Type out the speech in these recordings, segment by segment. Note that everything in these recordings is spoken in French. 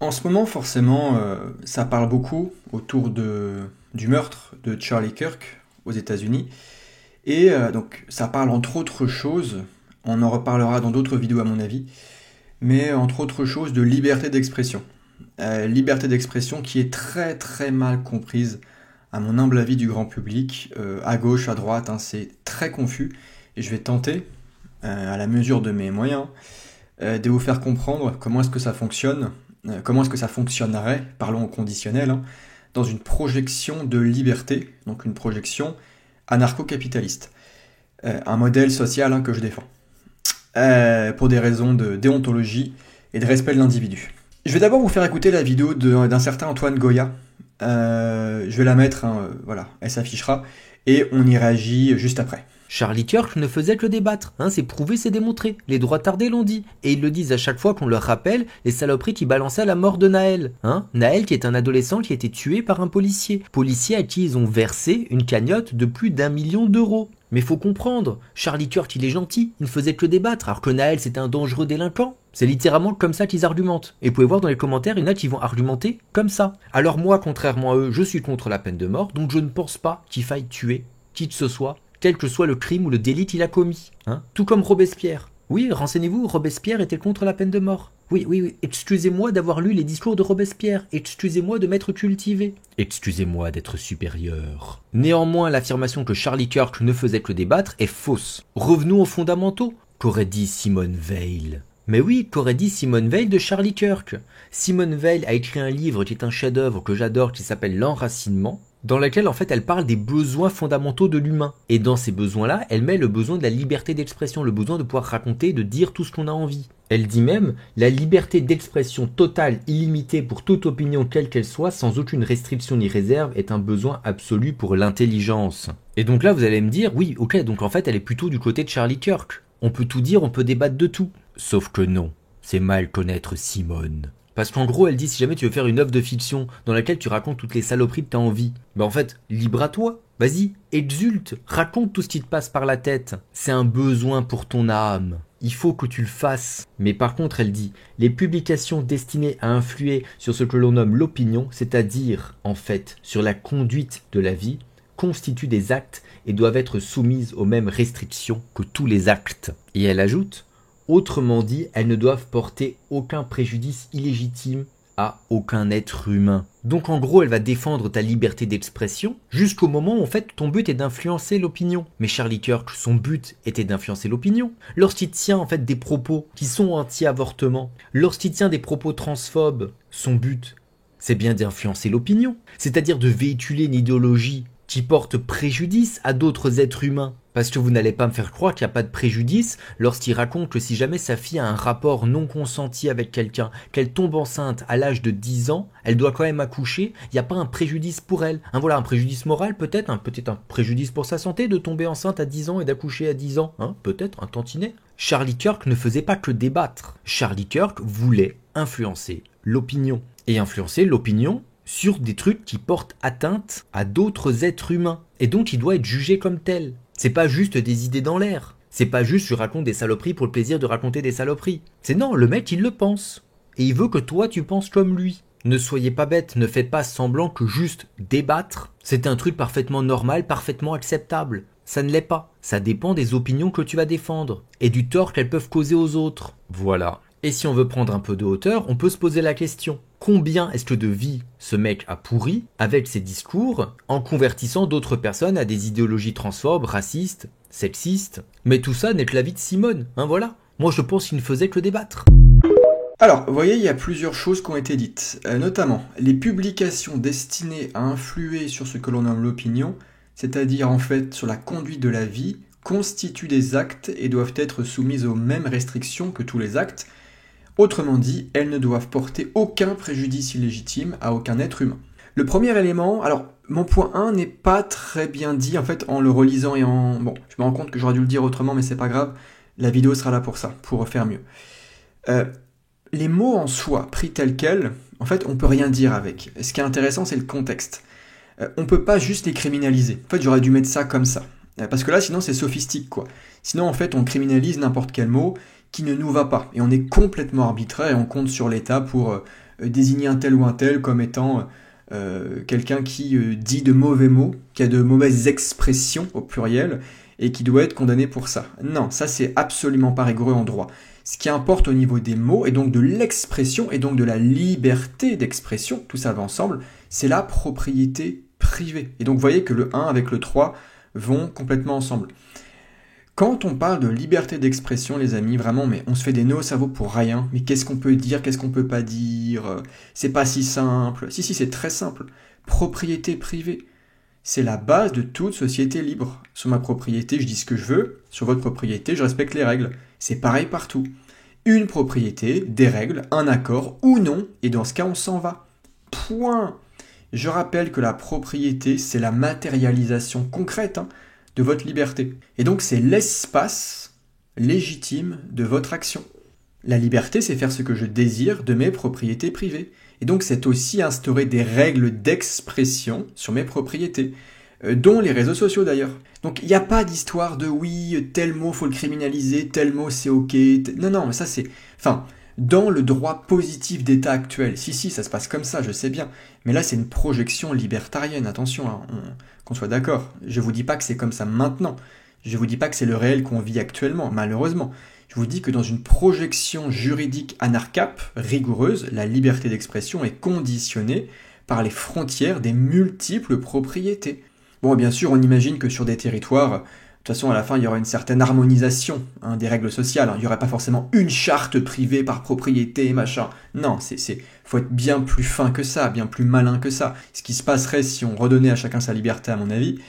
En ce moment, forcément, ça parle beaucoup autour du meurtre de Charlie Kirk aux États-Unis. Et donc, ça parle entre autres choses, on en reparlera dans d'autres vidéos à mon avis, mais entre autres choses de liberté d'expression. Liberté d'expression qui est très très mal comprise, à mon humble avis, du grand public, à gauche, à droite, hein, c'est très confus. Et je vais tenter, à la mesure de mes moyens, de vous faire comprendre comment est-ce que ça fonctionne, comment est-ce que ça fonctionnerait, parlons au conditionnel, hein, dans une projection de liberté, donc une projection anarcho-capitaliste. Un modèle social, hein, que je défends. Pour des raisons de déontologie et de respect de l'individu. Je vais d'abord vous faire écouter la vidéo d'un certain Antoine Goya. Je vais la mettre, hein, voilà, elle s'affichera, et on y réagit juste après. Charlie Kirk ne faisait que débattre, hein, c'est prouvé, c'est démontré. Les droits tardés l'ont dit, et ils le disent à chaque fois qu'on leur rappelle les saloperies qui balançaient la mort de Naël. Hein. Naël qui est un adolescent qui a été tué par un policier. Policier à qui ils ont versé une cagnotte de plus d'1 million d'euros. Mais faut comprendre, Charlie Kirk il est gentil, il ne faisait que débattre, alors que Naël c'était un dangereux délinquant. C'est littéralement comme ça qu'ils argumentent. Et vous pouvez voir dans les commentaires, il y en a qui vont argumenter comme ça. Alors moi, contrairement à eux, je suis contre la peine de mort, donc je ne pense pas qu'il faille tuer qui que ce soit, quel que soit le crime ou le délit qu'il a commis. Hein. Tout comme Robespierre. Oui, renseignez-vous, Robespierre était contre la peine de mort. Oui, excusez-moi d'avoir lu les discours de Robespierre, excusez-moi de m'être cultivé, excusez-moi d'être supérieur. Néanmoins, l'affirmation que Charlie Kirk ne faisait que débattre est fausse. Revenons aux fondamentaux. Qu'aurait dit Simone Veil ? Mais oui, qu'aurait dit Simone Veil de Charlie Kirk ? Simone Veil a écrit un livre qui est un chef-d'œuvre que j'adore qui s'appelle L'Enracinement, dans laquelle en fait elle parle des besoins fondamentaux de l'humain. Et dans ces besoins-là, elle met le besoin de la liberté d'expression, le besoin de pouvoir raconter, de dire tout ce qu'on a envie. Elle dit même la liberté d'expression totale, illimitée pour toute opinion quelle qu'elle soit, sans aucune restriction ni réserve, est un besoin absolu pour l'intelligence. Et donc là vous allez me dire, oui, ok, donc en fait elle est plutôt du côté de Charlie Kirk. On peut tout dire, on peut débattre de tout. Sauf que non, c'est mal connaître Simone. Parce qu'en gros, elle dit, si jamais tu veux faire une œuvre de fiction dans laquelle tu racontes toutes les saloperies que t'as envie, en fait, libre à toi. Vas-y, exulte, raconte tout ce qui te passe par la tête. C'est un besoin pour ton âme. Il faut que tu le fasses. Mais par contre, elle dit, les publications destinées à influer sur ce que l'on nomme l'opinion, c'est-à-dire, en fait, sur la conduite de la vie, constituent des actes et doivent être soumises aux mêmes restrictions que tous les actes. Et elle ajoute, autrement dit, elles ne doivent porter aucun préjudice illégitime à aucun être humain. Donc en gros, elle va défendre ta liberté d'expression jusqu'au moment où en fait ton but est d'influencer l'opinion. Mais Charlie Kirk, son but était d'influencer l'opinion. Lorsqu'il tient en fait des propos qui sont anti-avortement, lorsqu'il tient des propos transphobes, son but, c'est bien d'influencer l'opinion. C'est-à-dire de véhiculer une idéologie qui porte préjudice à d'autres êtres humains. Parce que vous n'allez pas me faire croire qu'il n'y a pas de préjudice lorsqu'il raconte que si jamais sa fille a un rapport non consenti avec quelqu'un, qu'elle tombe enceinte à l'âge de 10 ans, elle doit quand même accoucher, il n'y a pas un préjudice pour elle. Voilà, un préjudice moral peut-être un préjudice pour sa santé de tomber enceinte à 10 ans et d'accoucher à 10 ans, peut-être un tantinet. Charlie Kirk ne faisait pas que débattre. Charlie Kirk voulait influencer l'opinion. Et influencer l'opinion sur des trucs qui portent atteinte à d'autres êtres humains. Et donc il doit être jugé comme tel. C'est pas juste des idées dans l'air. C'est pas juste je raconte des saloperies pour le plaisir de raconter des saloperies. C'est non, le mec il le pense. Et il veut que toi tu penses comme lui. Ne soyez pas bêtes, ne faites pas semblant que juste débattre, c'est un truc parfaitement normal, parfaitement acceptable. Ça ne l'est pas. Ça dépend des opinions que tu vas défendre. Et du tort qu'elles peuvent causer aux autres. Voilà. Et si on veut prendre un peu de hauteur, on peut se poser la question. Combien est-ce que de vie ce mec a pourri avec ses discours en convertissant d'autres personnes à des idéologies transphobes, racistes, sexistes? Mais tout ça n'est que la vie de Simone, voilà. Moi je pense qu'il ne faisait que débattre. Alors, vous voyez, il y a plusieurs choses qui ont été dites, notamment les publications destinées à influer sur ce que l'on nomme l'opinion, c'est-à-dire en fait sur la conduite de la vie, constituent des actes et doivent être soumises aux mêmes restrictions que tous les actes. Autrement dit, elles ne doivent porter aucun préjudice illégitime à aucun être humain. Le premier élément, alors mon point 1 n'est pas très bien dit en fait en le relisant et en... Bon, je me rends compte que j'aurais dû le dire autrement mais c'est pas grave, la vidéo sera là pour ça, pour faire mieux. Les mots en soi, pris tels quels, en fait on peut rien dire avec. Ce qui est intéressant c'est le contexte. On peut pas juste les criminaliser. En fait j'aurais dû mettre ça comme ça. Parce que là sinon c'est sophistique quoi. Sinon en fait on criminalise n'importe quel mot qui ne nous va pas. Et on est complètement arbitraire et on compte sur l'État pour désigner un tel ou un tel comme étant quelqu'un qui dit de mauvais mots, qui a de mauvaises expressions au pluriel, et qui doit être condamné pour ça. Non, ça c'est absolument pas rigoureux en droit. Ce qui importe au niveau des mots, et donc de l'expression, et donc de la liberté d'expression, tout ça va ensemble, c'est la propriété privée. Et donc vous voyez que le 1 avec le 3 vont complètement ensemble. Quand on parle de liberté d'expression, les amis, vraiment, mais on se fait des nœuds au cerveau pour rien. Mais qu'est-ce qu'on peut dire, qu'est-ce qu'on peut pas dire? C'est pas si simple. Si, c'est très simple. Propriété privée. C'est la base de toute société libre. Sur ma propriété, je dis ce que je veux. Sur votre propriété, je respecte les règles. C'est pareil partout. Une propriété, des règles, un accord ou non, et dans ce cas, on s'en va. Point. Je rappelle que la propriété, c'est la matérialisation concrète, de votre liberté. Et donc c'est l'espace légitime de votre action. La liberté, c'est faire ce que je désire de mes propriétés privées. Et donc c'est aussi instaurer des règles d'expression sur mes propriétés, dont les réseaux sociaux d'ailleurs. Donc il n'y a pas d'histoire de oui, tel mot faut le criminaliser, tel mot c'est ok. Non, mais ça c'est... Enfin, dans le droit positif d'état actuel, si, ça se passe comme ça, je sais bien. Mais là c'est une projection libertarienne, attention, qu'on soit d'accord. Je vous dis pas que c'est comme ça maintenant. Je vous dis pas que c'est le réel qu'on vit actuellement, malheureusement. Je vous dis que dans une projection juridique anarcape, rigoureuse, la liberté d'expression est conditionnée par les frontières des multiples propriétés. Bon, bien sûr, on imagine que sur des territoires, de toute façon, à la fin, il y aura une certaine harmonisation des règles sociales. Il n'y aurait pas forcément une charte privée par propriété, machin. Non, faut être bien plus fin que ça, bien plus malin que ça. Ce qui se passerait si on redonnait à chacun sa liberté, à mon avis,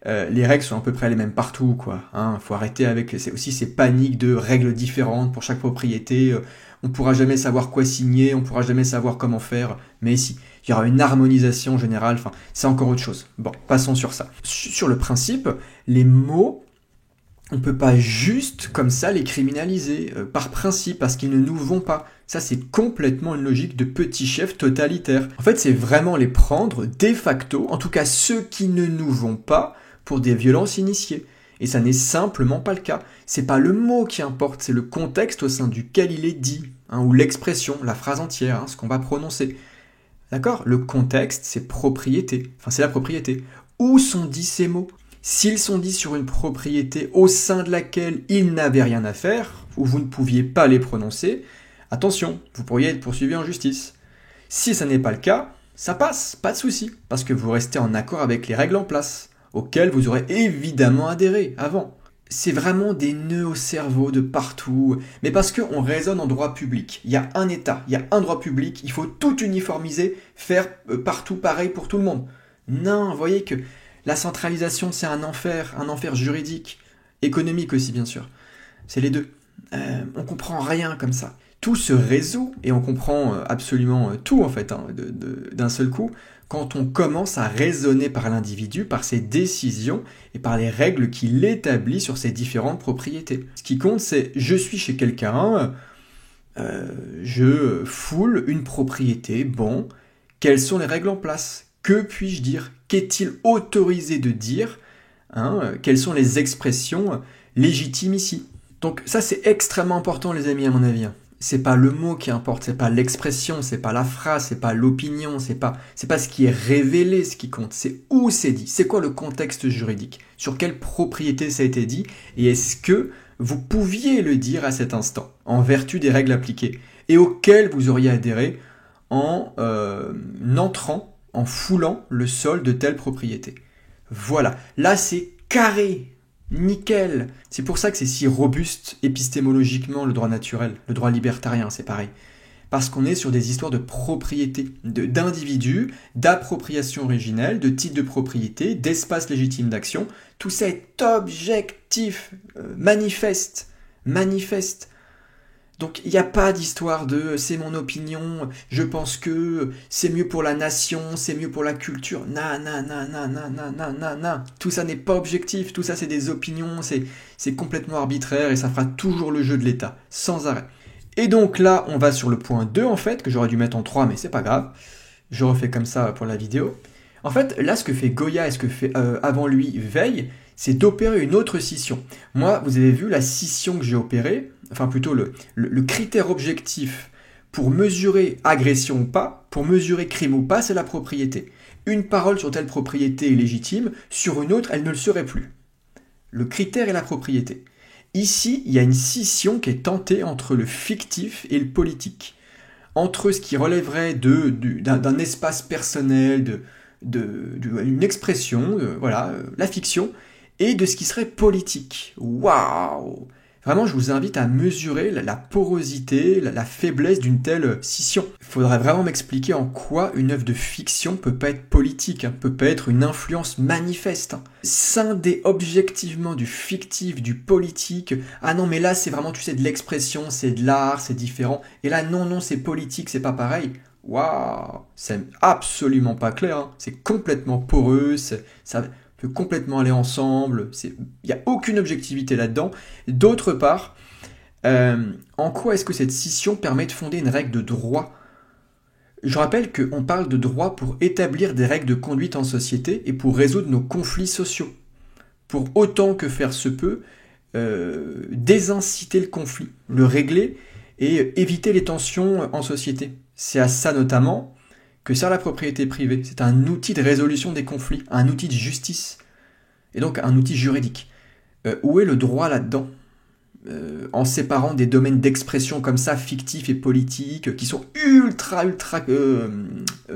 les règles sont à peu près les mêmes partout, quoi. Faut arrêter avec aussi ces paniques de règles différentes pour chaque propriété. On pourra jamais savoir quoi signer, on pourra jamais savoir comment faire. Mais si, il y aura une harmonisation générale. Enfin, c'est encore autre chose. Bon, passons sur ça. Sur le principe, les mots, on peut pas juste comme ça les criminaliser par principe parce qu'ils ne nous vont pas. Ça, c'est complètement une logique de petit chef totalitaire. En fait, c'est vraiment les prendre de facto, en tout cas ceux qui ne nous vont pas, pour des violences initiées. Et ça n'est simplement pas le cas. C'est pas le mot qui importe, c'est le contexte au sein duquel il est dit, ou l'expression, la phrase entière, ce qu'on va prononcer. D'accord? Le contexte, c'est propriété. Enfin, c'est la propriété. Où sont dits ces mots? S'ils sont dits sur une propriété au sein de laquelle ils n'avaient rien à faire, ou vous ne pouviez pas les prononcer, attention, vous pourriez être poursuivi en justice. Si ça n'est pas le cas, ça passe, pas de souci, parce que vous restez en accord avec les règles en place, auxquelles vous aurez évidemment adhéré avant. C'est vraiment des nœuds au cerveau de partout, mais parce qu'on raisonne en droit public. Il y a un État, il y a un droit public, il faut tout uniformiser, faire partout pareil pour tout le monde. Non, vous voyez que la centralisation, c'est un enfer juridique, économique aussi bien sûr. C'est les deux. On comprend rien comme ça. Tout se résout, et on comprend absolument tout en fait, d'un seul coup, quand on commence à raisonner par l'individu, par ses décisions et par les règles qu'il établit sur ses différentes propriétés. Ce qui compte, c'est je suis chez quelqu'un, je foule une propriété, bon, quelles sont les règles en place? Que puis-je dire? Qu'est-il autorisé de dire? Quelles sont les expressions légitimes ici? Donc ça c'est extrêmement important les amis à mon avis. C'est pas le mot qui importe, c'est pas l'expression, c'est pas la phrase, c'est pas l'opinion, c'est pas ce qui est révélé ce qui compte, c'est où c'est dit, c'est quoi le contexte juridique, sur quelle propriété ça a été dit, et est-ce que vous pouviez le dire à cet instant, en vertu des règles appliquées, et auxquelles vous auriez adhéré en entrant, en foulant le sol de telle propriété. Voilà, là c'est carré. Nickel. C'est pour ça que c'est si robuste épistémologiquement le droit naturel, le droit libertarien, c'est pareil. Parce qu'on est sur des histoires de propriété, d'individus, d'appropriation originelle, de titres de propriété, d'espace légitime d'action. Tout ça est objectif, manifeste. Donc il n'y a pas d'histoire de c'est mon opinion, je pense que c'est mieux pour la nation, c'est mieux pour la culture. Non. Tout ça n'est pas objectif, tout ça c'est des opinions, c'est complètement arbitraire et ça fera toujours le jeu de l'État, sans arrêt. Et donc là, on va sur le point 2 en fait, que j'aurais dû mettre en 3 mais c'est pas grave. Je refais comme ça pour la vidéo. En fait, là ce que fait Goya et ce que fait avant lui Veil, c'est d'opérer une autre scission. Moi, vous avez vu la scission que j'ai opérée, enfin plutôt le critère objectif Pour mesurer agression ou pas, pour mesurer crime ou pas, c'est la propriété. Une parole sur telle propriété est légitime, sur une autre, elle ne le serait plus. Le critère est la propriété. Ici, il y a une scission qui est tentée entre le fictif et le politique. Entre ce qui relèverait d'un espace personnel, d'une expression, voilà, la fiction, et de ce qui serait politique. Waouh! Vraiment, je vous invite à mesurer la porosité, la faiblesse d'une telle scission. Il faudrait vraiment m'expliquer en quoi une œuvre de fiction peut pas être politique, peut pas être une influence manifeste. Scinder objectivement du fictif, du politique. Ah non, mais là, c'est vraiment, tu sais, de l'expression, c'est de l'art, c'est différent. Et là, non, c'est politique, c'est pas pareil. Waouh! C'est absolument pas clair. C'est complètement poreux, ça peut complètement aller ensemble, il n'y a aucune objectivité là-dedans. D'autre part, en quoi est-ce que cette scission permet de fonder une règle de droit? Je rappelle qu'on parle de droit pour établir des règles de conduite en société et pour résoudre nos conflits sociaux. Pour autant que faire se peut, désinciter le conflit, le régler et éviter les tensions en société. C'est à ça notamment que sert la propriété privée. C'est un outil de résolution des conflits, un outil de justice, et donc un outil juridique. Où est le droit là-dedans? En séparant des domaines d'expression comme ça, fictifs et politiques, qui sont ultra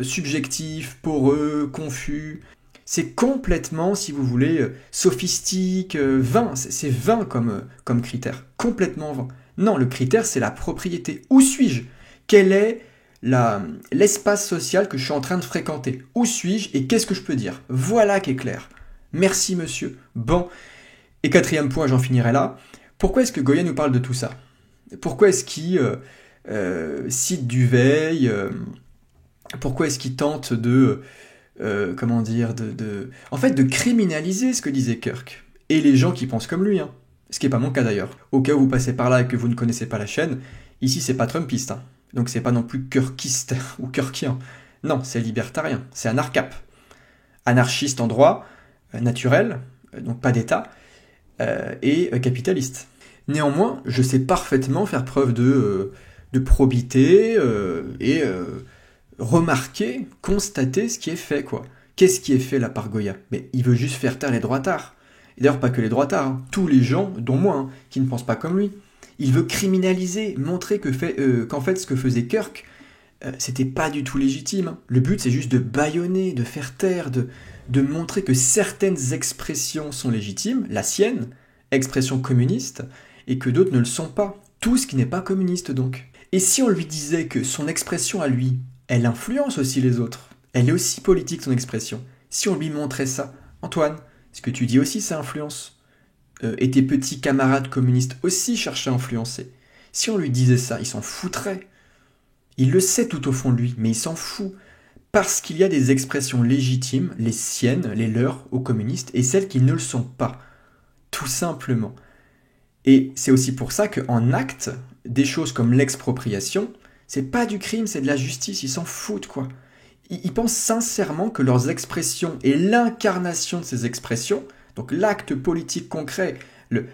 subjectifs, poreux, confus. C'est complètement, si vous voulez, sophistique, vain. C'est vain comme critère, complètement vain. Non, le critère, c'est la propriété. Où suis-je? Quel est l'espace social que je suis en train de fréquenter? Où suis-je et qu'est-ce que je peux dire? Voilà qui est clair. Merci monsieur. Bon. Et quatrième point, j'en finirai là. Pourquoi est-ce que Goya nous parle de tout ça? Pourquoi est-ce qu'il cite Duveil? Pourquoi est-ce qu'il tente en fait, de criminaliser ce que disait Kirk? Et les gens qui pensent comme lui, Ce qui n'est pas mon cas d'ailleurs. Au cas où vous passez par là et que vous ne connaissez pas la chaîne, ici c'est pas trumpiste, Donc c'est pas non plus kirkiste ou kirkien. Non, c'est libertarien, c'est anarcap. Anarchiste en droit, naturel, donc pas d'État, et capitaliste. Néanmoins, je sais parfaitement faire preuve de probité et remarquer, constater ce qui est fait, quoi. Qu'est-ce qui est fait là par Goya? Mais il veut juste faire taire les droitards. Et d'ailleurs, pas que les droitards, tous les gens, dont moi, qui ne pensent pas comme lui. Il veut criminaliser, montrer qu'en fait, ce que faisait Kirk, c'était pas du tout légitime. Le but, c'est juste de bâillonner, de faire taire, de montrer que certaines expressions sont légitimes, la sienne, expression communiste, et que d'autres ne le sont pas. Tout ce qui n'est pas communiste, donc. Et si on lui disait que son expression à lui, elle influence aussi les autres, elle est aussi politique, son expression. Si on lui montrait ça, Antoine, ce que tu dis aussi, ça influence. Et tes petits camarades communistes aussi cherchaient à influencer. Si on lui disait ça, il s'en foutrait. Il le sait tout au fond de lui, mais il s'en fout. Parce qu'il y a des expressions légitimes, les siennes, les leurs, aux communistes, et celles qui ne le sont pas. Tout simplement. Et c'est aussi pour ça qu'en acte, des choses comme l'expropriation, c'est pas du crime, c'est de la justice, ils s'en foutent, quoi. Ils pensent sincèrement que leurs expressions et l'incarnation de ces expressions, donc l'acte politique concret,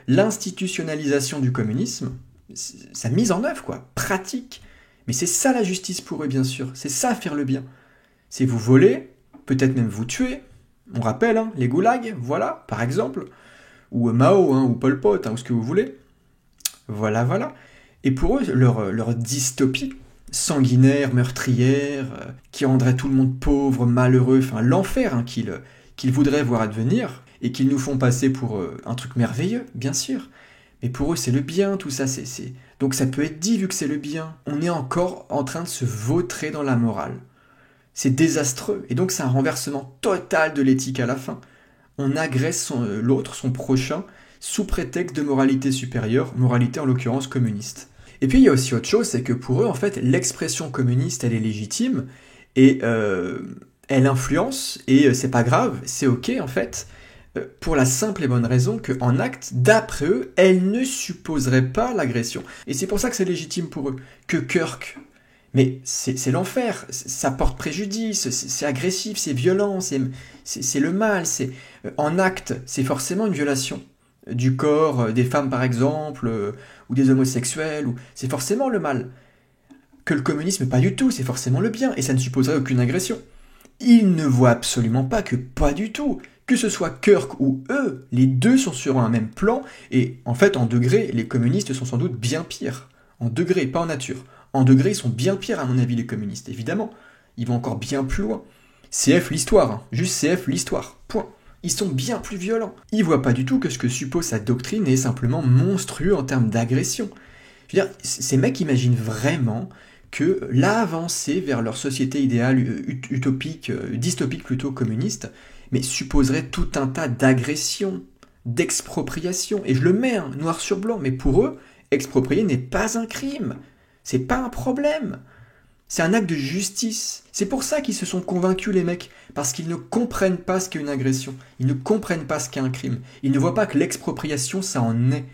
l'institutionnalisation du communisme, sa mise en œuvre, quoi, pratique. Mais c'est ça la justice pour eux, bien sûr. C'est ça faire le bien. C'est vous voler, peut-être même vous tuer. On rappelle, les goulags, voilà, par exemple. Ou Mao, ou Pol Pot, ou ce que vous voulez. Voilà, voilà. Et pour eux, leur dystopie sanguinaire, meurtrière, qui rendrait tout le monde pauvre, malheureux, enfin l'enfer qu'ils voudraient voir advenir, et qu'ils nous font passer pour un truc merveilleux, bien sûr. Mais pour eux, c'est le bien, tout ça. Donc ça peut être dit, vu que c'est le bien. On est encore en train de se vautrer dans la morale. C'est désastreux. Et donc c'est un renversement total de l'éthique à la fin. On agresse l'autre, son prochain, sous prétexte de moralité supérieure, moralité en l'occurrence communiste. Et puis il y a aussi autre chose, c'est que pour eux, en fait, l'expression communiste, elle est légitime, et elle influence, et c'est pas grave, c'est ok en fait, pour la simple et bonne raison qu'en acte, d'après eux, elle ne supposerait pas l'agression. Et c'est pour ça que c'est légitime pour eux. Que Kirk, mais c'est l'enfer, ça porte préjudice, c'est agressif, c'est violent, c'est le mal, en acte, c'est forcément une violation du corps des femmes par exemple, ou des homosexuels, c'est forcément le mal. que le communisme, pas du tout, c'est forcément le bien, et ça ne supposerait aucune agression. Ils ne voient absolument pas que pas du tout. Que ce soit Kirk ou eux, les deux sont sur un même plan, et en fait, en degré, les communistes sont sans doute bien pires. En degré, pas en nature. En degré, ils sont bien pires, à mon avis, les communistes, évidemment. Ils vont encore bien plus loin. CF l'histoire, hein. Juste CF l'histoire, point. Ils sont bien plus violents. Ils voient pas du tout que ce que suppose sa doctrine est simplement monstrueux en termes d'agression. Je veux dire, ces mecs imaginent vraiment que l'avancée vers leur société idéale utopique, dystopique plutôt communiste, mais supposerait tout un tas d'agressions, d'expropriations. Et je le mets noir sur blanc, mais pour eux, exproprier n'est pas un crime. C'est pas un problème. C'est un acte de justice. C'est pour ça qu'ils se sont convaincus, les mecs. Parce qu'ils ne comprennent pas ce qu'est une agression. Ils ne comprennent pas ce qu'est un crime. Ils ne voient pas que l'expropriation, ça en est.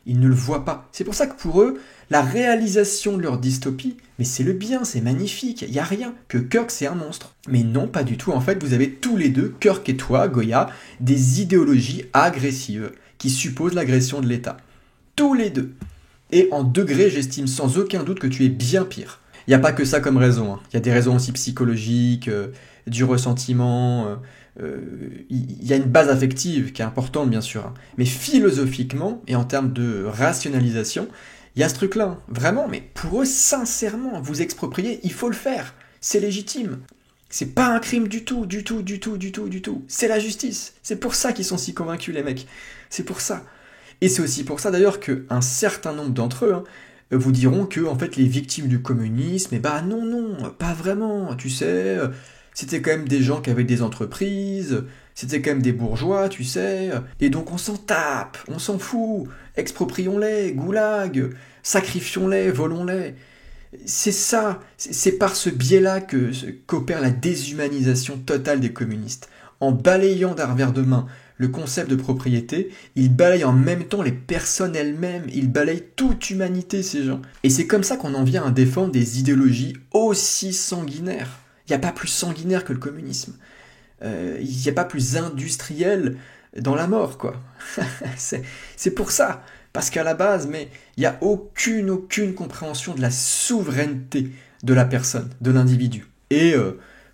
Ils ne le voient pas. C'est pour ça que pour eux, la réalisation de leur dystopie, mais c'est le bien, c'est magnifique, il n'y a rien. Que Kirk, c'est un monstre. Mais non, pas du tout. En fait, vous avez tous les deux, Kirk et toi, Goya, des idéologies agressives qui supposent l'agression de l'État. Tous les deux. Et en degré, j'estime sans aucun doute que tu es bien pire. Il n'y a pas que ça comme raison. Hein. Il y a des raisons aussi psychologiques, du ressentiment. Il y a une base affective qui est importante, bien sûr. Hein. Mais philosophiquement, et en termes de rationalisation, il y a ce truc-là. Hein. Vraiment, mais pour eux, sincèrement, vous exproprier, il faut le faire. C'est légitime. C'est pas un crime du tout, du tout, du tout, du tout, du tout. C'est la justice. C'est pour ça qu'ils sont si convaincus, les mecs. C'est pour ça. Et c'est aussi pour ça, d'ailleurs, qu'un certain nombre d'entre eux, vous diront que en fait les victimes du communisme, eh ben non, pas vraiment, tu sais, c'était quand même des gens qui avaient des entreprises, c'était quand même des bourgeois, tu sais, et donc on s'en tape, on s'en fout, exproprions-les, goulag, sacrifions-les, volons-les. C'est ça, c'est par ce biais-là qu'opère la déshumanisation totale des communistes. En balayant d'un revers de main le concept de propriété, ils balayent en même temps les personnes elles-mêmes, ils balayent toute humanité, ces gens. Et c'est comme ça qu'on en vient à défendre des idéologies aussi sanguinaires. Il n'y a pas plus sanguinaire que le communisme. Il n'y a pas plus industriel dans la mort, quoi. c'est pour ça. Parce qu'à la base, mais il n'y a aucune compréhension de la souveraineté de la personne, de l'individu. Et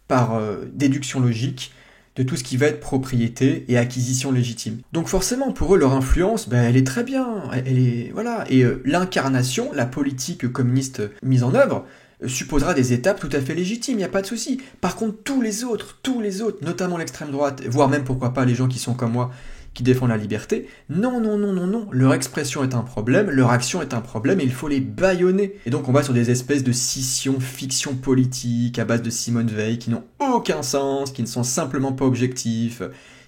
par déduction logique, de tout ce qui va être propriété et acquisition légitime. Donc forcément, pour eux, leur influence, elle est très bien. Elle est, voilà. Et l'incarnation, la politique communiste mise en œuvre, supposera des étapes tout à fait légitimes, il n'y a pas de souci. Par contre, tous les autres, notamment l'extrême droite, voire même pourquoi pas les gens qui sont comme moi, qui défendent la liberté, non, leur expression est un problème, leur action est un problème et il faut les bâillonner. Et donc on va sur des espèces de scission-fiction politique à base de Simone Veil qui n'ont aucun sens, qui ne sont simplement pas objectifs,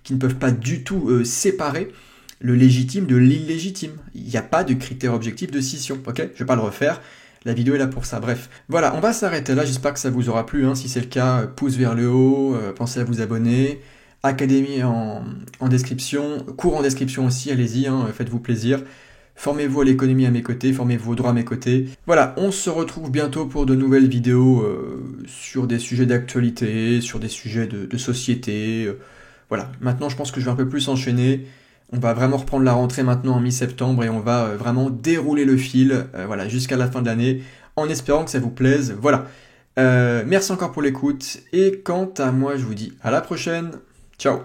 qui ne peuvent pas du tout séparer le légitime de l'illégitime. Il n'y a pas de critère objectif de scission, ok ? Je vais pas le refaire. La vidéo est là pour ça. Bref, voilà, on va s'arrêter là. J'espère que ça vous aura plu. Hein. Si c'est le cas, pouce vers le haut, pensez à vous abonner. Académie en description, cours en description aussi, allez-y, faites-vous plaisir. Formez-vous à l'économie à mes côtés, formez-vous au droit à mes côtés. Voilà, on se retrouve bientôt pour de nouvelles vidéos sur des sujets d'actualité, sur des sujets de société. Voilà, maintenant je pense que je vais un peu plus enchaîner. On va vraiment reprendre la rentrée maintenant en mi-septembre et on va vraiment dérouler le fil voilà, jusqu'à la fin de l'année en espérant que ça vous plaise. Voilà, merci encore pour l'écoute et quant à moi je vous dis à la prochaine. Ciao.